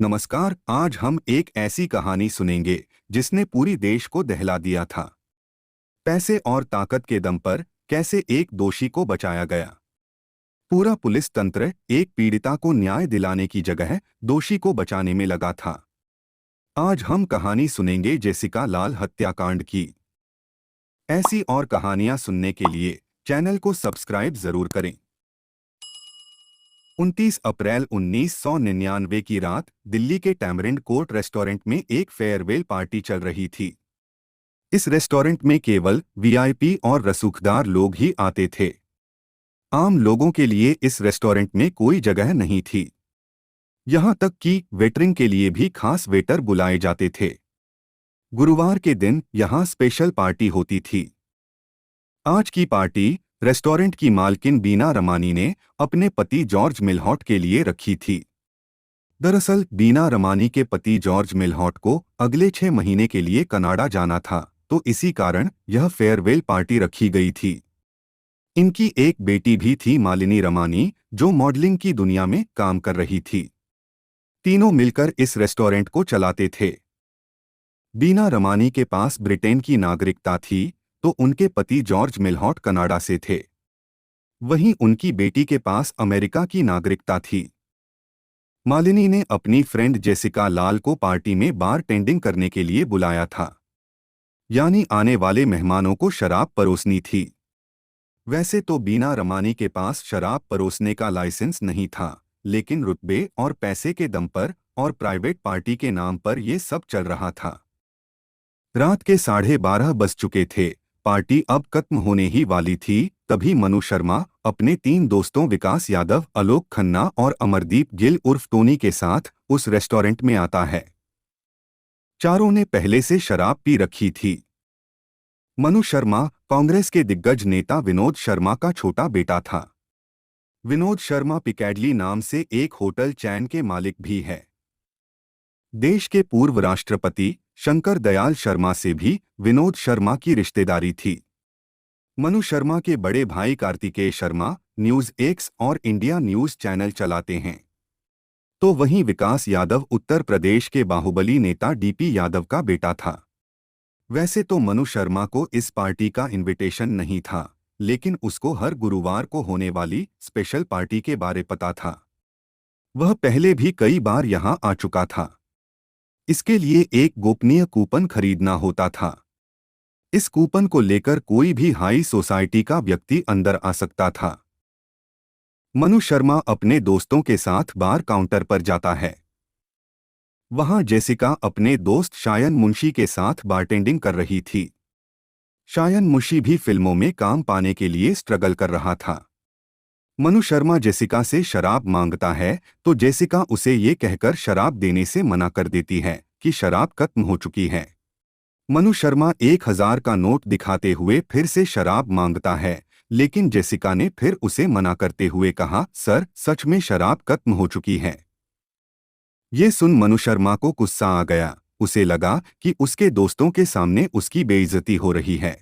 नमस्कार। आज हम एक ऐसी कहानी सुनेंगे जिसने पूरी देश को दहला दिया था। पैसे और ताकत के दम पर कैसे एक दोषी को बचाया गया। पूरा पुलिस तंत्र एक पीड़िता को न्याय दिलाने की जगह दोषी को बचाने में लगा था। आज हम कहानी सुनेंगे जेसिका लाल हत्याकांड की। ऐसी और कहानियां सुनने के लिए चैनल को सब्सक्राइब जरूर करें। 29 अप्रैल 1999 की रात दिल्ली के टैमरिंड कोर्ट रेस्टोरेंट में एक फेयरवेल पार्टी चल रही थी। इस रेस्टोरेंट में केवल वीआईपी और रसूखदार लोग ही आते थे। आम लोगों के लिए इस रेस्टोरेंट में कोई जगह नहीं थी। यहां तक कि वेटरिंग के लिए भी खास वेटर बुलाए जाते थे। गुरुवार के दिन यहां स्पेशल पार्टी होती थी। आज की पार्टी रेस्टोरेंट की मालकिन बीना रमानी ने अपने पति जॉर्ज मिल्हॉट के लिए रखी थी। दरअसल बीना रमानी के पति जॉर्ज मिल्हॉट को अगले 6 महीने के लिए कनाडा जाना था, तो इसी कारण यह फेयरवेल पार्टी रखी गई थी। इनकी एक बेटी भी थी, मालिनी रमानी, जो मॉडलिंग की दुनिया में काम कर रही थी। तीनों मिलकर इस रेस्टोरेंट को चलाते थे। बीना रमानी के पास ब्रिटेन की नागरिकता थी, तो उनके पति जॉर्ज मिल्हॉट कनाडा से थे। वहीं उनकी बेटी के पास अमेरिका की नागरिकता थी। मालिनी ने अपनी फ्रेंड जेसिका लाल को पार्टी में बार टेंडिंग करने के लिए बुलाया था, यानी आने वाले मेहमानों को शराब परोसनी थी। वैसे तो बीना रमानी के पास शराब परोसने का लाइसेंस नहीं था, लेकिन रुतबे और पैसे के दम पर और प्राइवेट पार्टी के नाम पर यह सब चल रहा था। रात के 12:30 बज चुके थे। पार्टी अब खत्म होने ही वाली थी। तभी मनु शर्मा अपने 3 दोस्तों विकास यादव, आलोक खन्ना और अमरदीप गिल उर्फ टोनी के साथ उस रेस्टोरेंट में आता है। चारों ने पहले से शराब पी रखी थी। मनु शर्मा कांग्रेस के दिग्गज नेता विनोद शर्मा का छोटा बेटा था। विनोद शर्मा पिकैडली नाम से एक होटल चैन के मालिक भी है। देश के पूर्व राष्ट्रपति शंकर दयाल शर्मा से भी विनोद शर्मा की रिश्तेदारी थी। मनु शर्मा के बड़े भाई कार्तिकेय शर्मा न्यूज़ एक्स और इंडिया न्यूज़ चैनल चलाते हैं। तो वहीं विकास यादव उत्तर प्रदेश के बाहुबली नेता डीपी यादव का बेटा था। वैसे तो मनु शर्मा को इस पार्टी का इनविटेशन नहीं था, लेकिन उसको हर गुरुवार को होने वाली स्पेशल पार्टी के बारे पता था। वह पहले भी कई बार यहां आ चुका था। इसके लिए एक गोपनीय कूपन खरीदना होता था। इस कूपन को लेकर कोई भी हाई सोसाइटी का व्यक्ति अंदर आ सकता था। मनु शर्मा अपने दोस्तों के साथ बार काउंटर पर जाता है। वहां जेसिका अपने दोस्त शायन मुंशी के साथ बारटेंडिंग कर रही थी। शायन मुंशी भी फिल्मों में काम पाने के लिए स्ट्रगल कर रहा था। मनु शर्मा जेसिका से शराब मांगता है, तो जेसिका उसे ये कहकर शराब देने से मना कर देती है कि शराब खत्म हो चुकी है। मनु शर्मा 1000 का नोट दिखाते हुए फिर से शराब मांगता है, लेकिन जेसिका ने फिर उसे मना करते हुए कहा, सर, सच में शराब खत्म हो चुकी है। ये सुन मनु शर्मा को गुस्सा आ गया। उसे लगा कि उसके दोस्तों के सामने उसकी बेइज्जती हो रही है।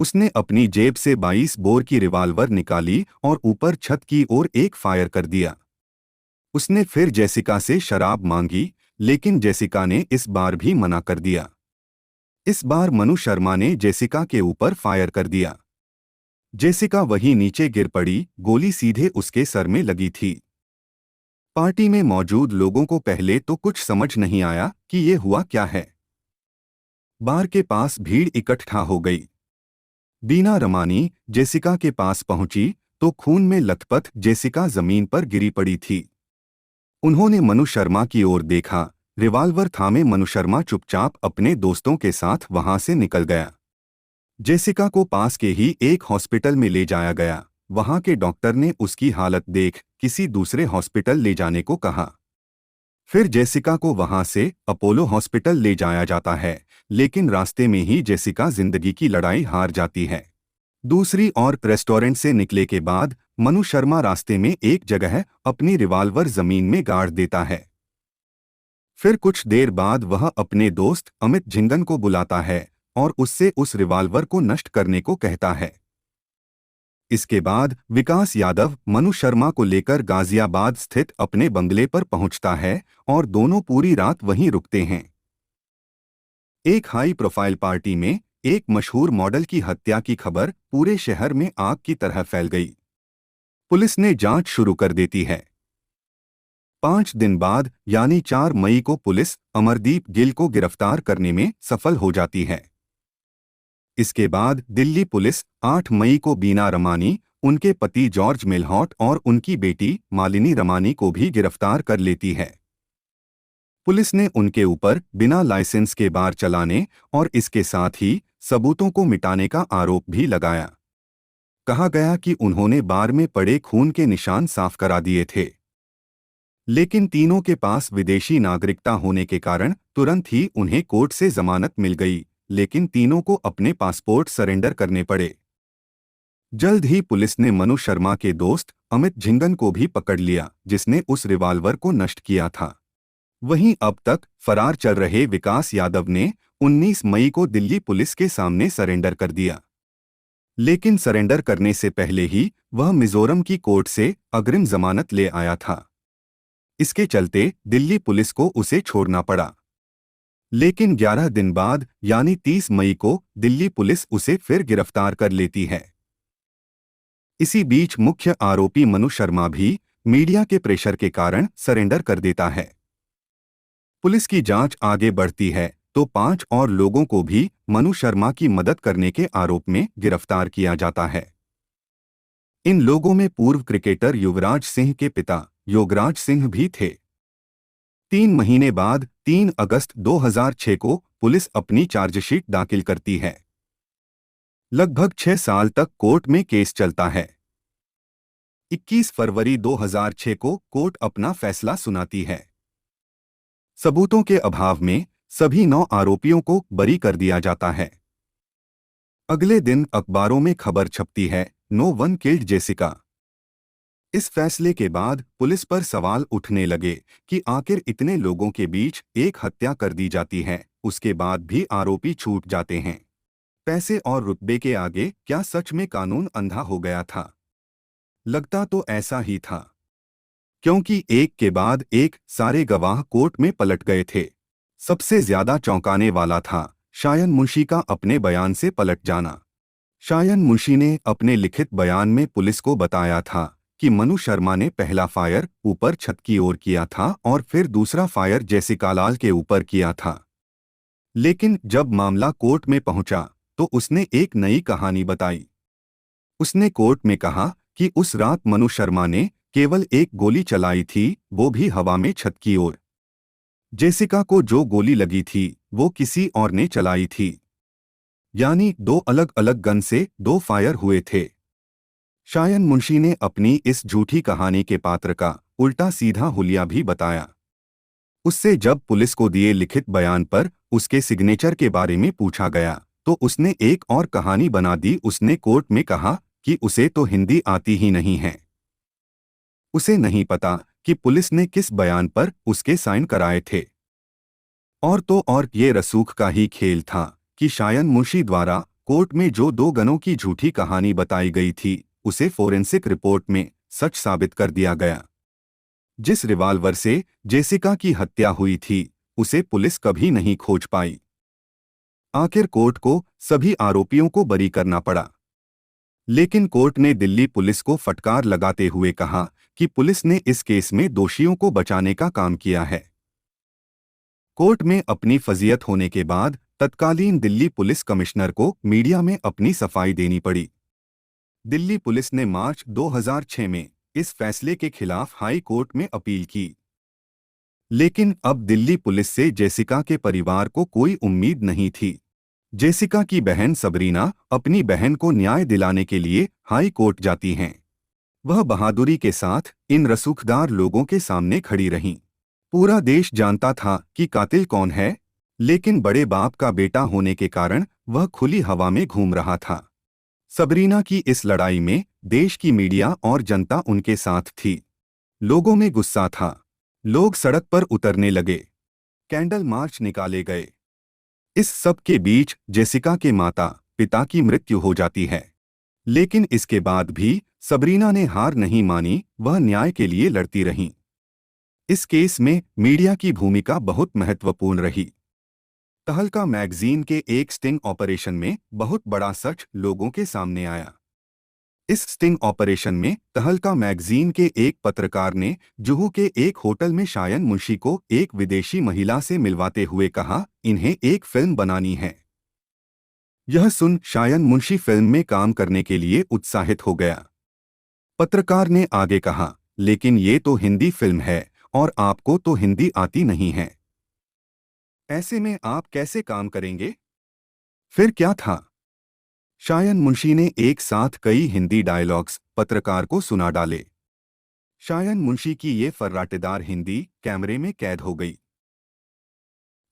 उसने अपनी जेब से 22 बोर की रिवाल्वर निकाली और ऊपर छत की ओर एक फायर कर दिया। उसने फिर जेसिका से शराब मांगी, लेकिन जेसिका ने इस बार भी मना कर दिया। इस बार मनु शर्मा ने जेसिका के ऊपर फायर कर दिया। जेसिका वहीं नीचे गिर पड़ी। गोली सीधे उसके सर में लगी थी। पार्टी में मौजूद लोगों को पहले तो कुछ समझ नहीं आया कि ये हुआ क्या है। बार के पास भीड़ इकट्ठा हो गई। बीना रमानी जेसिका के पास पहुंची तो खून में लथपथ जेसिका जमीन पर गिरी पड़ी थी। उन्होंने मनु शर्मा की ओर देखा। रिवाल्वर थामे मनु शर्मा चुपचाप अपने दोस्तों के साथ वहां से निकल गया। जेसिका को पास के ही एक हॉस्पिटल में ले जाया गया। वहां के डॉक्टर ने उसकी हालत देख किसी दूसरे हॉस्पिटल ले जाने को कहा। फिर जेसिका को वहां से अपोलो हॉस्पिटल ले जाया जाता है, लेकिन रास्ते में ही जेसिका जिंदगी की लड़ाई हार जाती है। दूसरी ओर रेस्टोरेंट से निकले के बाद मनु शर्मा रास्ते में एक जगह अपनी रिवाल्वर जमीन में गाड़ देता है। फिर कुछ देर बाद वह अपने दोस्त अमित झिंगन को बुलाता है और उससे उस रिवाल्वर को नष्ट करने को कहता है। इसके बाद विकास यादव मनु शर्मा को लेकर गाजियाबाद स्थित अपने बंगले पर पहुंचता है और दोनों पूरी रात वहीं रुकते हैं। एक हाई प्रोफाइल पार्टी में एक मशहूर मॉडल की हत्या की खबर पूरे शहर में आग की तरह फैल गई। पुलिस ने जांच शुरू कर देती है। 5 दिन बाद यानी 4 मई को पुलिस अमरदीप गिल को गिरफ्तार करने में सफल हो जाती है। इसके बाद दिल्ली पुलिस 8 मई को बीना रमानी, उनके पति जॉर्ज मिल्हॉट और उनकी बेटी मालिनी रमानी को भी गिरफ्तार कर लेती है। पुलिस ने उनके ऊपर बिना लाइसेंस के बार चलाने और इसके साथ ही सबूतों को मिटाने का आरोप भी लगाया। कहा गया कि उन्होंने बार में पड़े खून के निशान साफ करा दिए थे। लेकिन तीनों के पास विदेशी नागरिकता होने के कारण तुरंत ही उन्हें कोर्ट से जमानत मिल गई, लेकिन तीनों को अपने पासपोर्ट सरेंडर करने पड़े। जल्द ही पुलिस ने मनु शर्मा के दोस्त अमित झिंगन को भी पकड़ लिया, जिसने उस रिवाल्वर को नष्ट किया था। वहीं अब तक फरार चल रहे विकास यादव ने 19 मई को दिल्ली पुलिस के सामने सरेंडर कर दिया। लेकिन सरेंडर करने से पहले ही वह मिजोरम की कोर्ट से अग्रिम जमानत ले आया था। इसके चलते दिल्ली पुलिस को उसे छोड़ना पड़ा। लेकिन 11 दिन बाद यानी 30 मई को दिल्ली पुलिस उसे फिर गिरफ्तार कर लेती है। इसी बीच मुख्य आरोपी मनु शर्मा भी मीडिया के प्रेशर के कारण सरेंडर कर देता है। पुलिस की जांच आगे बढ़ती है तो 5 और लोगों को भी मनु शर्मा की मदद करने के आरोप में गिरफ्तार किया जाता है। इन लोगों में पूर्व क्रिकेटर युवराज सिंह के पिता योगराज सिंह भी थे। 3 महीने बाद 3 अगस्त 2006 को पुलिस अपनी चार्जशीट दाखिल करती है। लगभग 6 साल तक कोर्ट में केस चलता है। 21 फरवरी 2006 को कोर्ट अपना फैसला सुनाती है। सबूतों के अभाव में सभी 9 आरोपियों को बरी कर दिया जाता है। अगले दिन अखबारों में खबर छपती है, नो वन किल्ड जेसिका। इस फैसले के बाद पुलिस पर सवाल उठने लगे कि आखिर इतने लोगों के बीच एक हत्या कर दी जाती है, उसके बाद भी आरोपी छूट जाते हैं। पैसे और रुतबे के आगे क्या सच में कानून अंधा हो गया था? लगता तो ऐसा ही था, क्योंकि एक के बाद एक सारे गवाह कोर्ट में पलट गए थे। सबसे ज्यादा चौंकाने वाला था शायन मुंशी का अपने बयान से पलट जाना। शायन मुंशी ने अपने लिखित बयान में पुलिस को बताया था कि मनु शर्मा ने पहला फायर ऊपर छत की ओर किया था और फिर दूसरा फायर जेसिका लाल के ऊपर किया था। लेकिन जब मामला कोर्ट में पहुंचा तो उसने एक नई कहानी बताई। उसने कोर्ट में कहा कि उस रात मनु शर्मा ने केवल एक गोली चलाई थी, वो भी हवा में छत की ओर। जेसिका को जो गोली लगी थी वो किसी और ने चलाई थी, यानी 2 अलग अलग गन से 2 फायर हुए थे। शायन मुंशी ने अपनी इस झूठी कहानी के पात्र का उल्टा सीधा हुलिया भी बताया। उससे जब पुलिस को दिए लिखित बयान पर उसके सिग्नेचर के बारे में पूछा गया तो उसने एक और कहानी बना दी। उसने कोर्ट में कहा कि उसे तो हिंदी आती ही नहीं है। उसे नहीं पता कि पुलिस ने किस बयान पर उसके साइन कराए थे। और तो और ये रसूख का ही खेल था कि शायन मुंशी द्वारा कोर्ट में जो 2 गनों की झूठी कहानी बताई गई थी उसे फोरेंसिक रिपोर्ट में सच साबित कर दिया गया। जिस रिवाल्वर से जेसिका की हत्या हुई थी उसे पुलिस कभी नहीं खोज पाई। आखिर कोर्ट को सभी आरोपियों को बरी करना पड़ा। लेकिन कोर्ट ने दिल्ली पुलिस को फटकार लगाते हुए कहा कि पुलिस ने इस केस में दोषियों को बचाने का काम किया है। कोर्ट में अपनी फजीयत होने के बाद तत्कालीन दिल्ली पुलिस कमिश्नर को मीडिया में अपनी सफाई देनी पड़ी। दिल्ली पुलिस ने मार्च 2006 में इस फैसले के खिलाफ हाई कोर्ट में अपील की। लेकिन अब दिल्ली पुलिस से जेसिका के परिवार को कोई उम्मीद नहीं थी। जेसिका की बहन सबरीना अपनी बहन को न्याय दिलाने के लिए हाई कोर्ट जाती हैं। वह बहादुरी के साथ इन रसूखदार लोगों के सामने खड़ी रहीं। पूरा देश जानता था कि कातिल कौन है, लेकिन बड़े बाप का बेटा होने के कारण वह खुली हवा में घूम रहा था। सबरीना की इस लड़ाई में देश की मीडिया और जनता उनके साथ थी। लोगों में गुस्सा था। लोग सड़क पर उतरने लगे। कैंडल मार्च निकाले गए। इस सब के बीच जेसिका के माता पिता की मृत्यु हो जाती है। लेकिन इसके बाद भी सबरीना ने हार नहीं मानी, वह न्याय के लिए लड़ती रहीं। इस केस में मीडिया की भूमिका बहुत महत्वपूर्ण रही। तहलका मैगजीन के एक स्टिंग ऑपरेशन में बहुत बड़ा सच लोगों के सामने आया। इस स्टिंग ऑपरेशन में तहलका मैगजीन के एक पत्रकार ने जुहू के एक होटल में शायन मुंशी को एक विदेशी महिला से मिलवाते हुए कहा, इन्हें एक फिल्म बनानी है। यह सुन शायन मुंशी फिल्म में काम करने के लिए उत्साहित हो गया। पत्रकार ने आगे कहा, लेकिन ये तो हिंदी फिल्म है और आपको तो हिंदी आती नहीं है। ऐसे में आप कैसे काम करेंगे? फिर क्या था? शायन मुंशी ने एक साथ कई हिंदी डायलॉग्स पत्रकार को सुना डाले। शायन मुंशी की ये फर्राटेदार हिंदी कैमरे में कैद हो गई।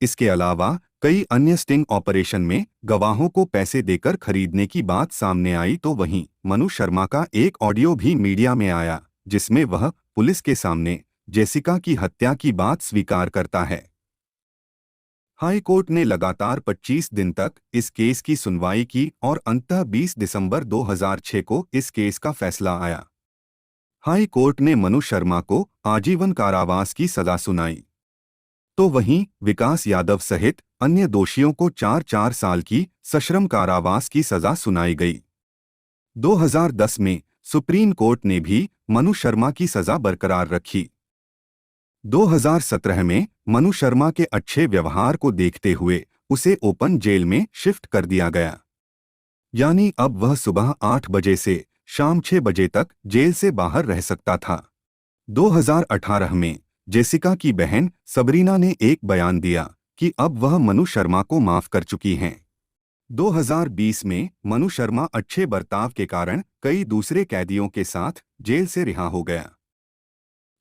इसके अलावा कई अन्य स्टिंग ऑपरेशन में गवाहों को पैसे देकर खरीदने की बात सामने आई तो वहीं मनु शर्मा का एक ऑडियो भी मीडिया में आया, जिसमें वह पुलिस के सामने जेसिका की हत्या की बात स्वीकार करता है। हाई कोर्ट ने लगातार 25 दिन तक इस केस की सुनवाई की और अंततः 20 दिसंबर 2006 को इस केस का फैसला आया। हाई कोर्ट ने मनु शर्मा को आजीवन कारावास की सजा सुनाई, तो वहीं विकास यादव सहित अन्य दोषियों को 4-4 साल की सश्रम कारावास की सजा सुनाई गई। 2010 में सुप्रीम कोर्ट ने भी मनु शर्मा की सजा बरकरार रखी। 2017 में मनु शर्मा के अच्छे व्यवहार को देखते हुए उसे ओपन जेल में शिफ्ट कर दिया गया, यानी अब वह सुबह 8 बजे से शाम 6 बजे तक जेल से बाहर रह सकता था। 2018 में जेसिका की बहन सबरीना ने एक बयान दिया कि अब वह मनु शर्मा को माफ कर चुकी हैं। 2020 में मनु शर्मा अच्छे बर्ताव के कारण कई दूसरे कैदियों के साथ जेल से रिहा हो गया।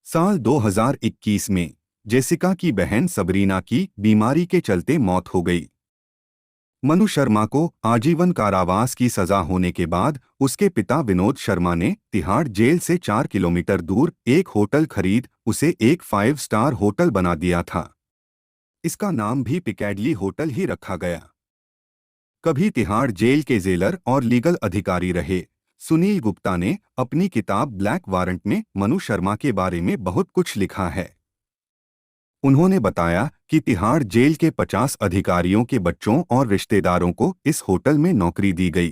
साल 2021 में जेसिका की बहन सबरीना की बीमारी के चलते मौत हो गई। मनु शर्मा को आजीवन कारावास की सजा होने के बाद उसके पिता विनोद शर्मा ने तिहाड़ जेल से 4 किलोमीटर दूर एक होटल खरीद उसे एक 5 स्टार होटल बना दिया था। इसका नाम भी पिकैडली होटल ही रखा गया। कभी तिहाड़ जेल के जेलर और लीगल अधिकारी रहे सुनील गुप्ता ने अपनी किताब ब्लैक वारंट में मनु शर्मा के बारे में बहुत कुछ लिखा है। उन्होंने बताया कि तिहाड़ जेल के 50 अधिकारियों के बच्चों और रिश्तेदारों को इस होटल में नौकरी दी गई।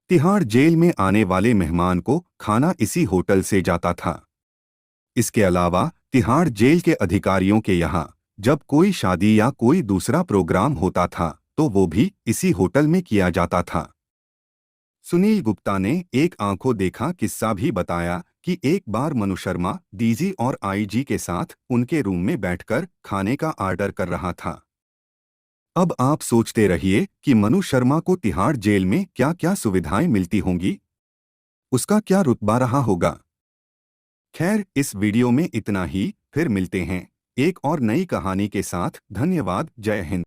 तिहाड़ जेल में आने वाले मेहमान को खाना इसी होटल से जाता था। इसके अलावा तिहाड़ जेल के अधिकारियों के यहाँ जब कोई शादी या कोई दूसरा प्रोग्राम होता था तो वो भी इसी होटल में किया जाता था। सुनील गुप्ता ने एक आंखों देखा किस्सा भी बताया कि एक बार मनु शर्मा डीजी और आईजी के साथ उनके रूम में बैठकर खाने का ऑर्डर कर रहा था। अब आप सोचते रहिए कि मनु शर्मा को तिहाड़ जेल में क्या क्या सुविधाएं मिलती होंगी, उसका क्या रुतबा रहा होगा। खैर, इस वीडियो में इतना ही, फिर मिलते हैं एक और नई कहानी के साथ। धन्यवाद। जय हिंद।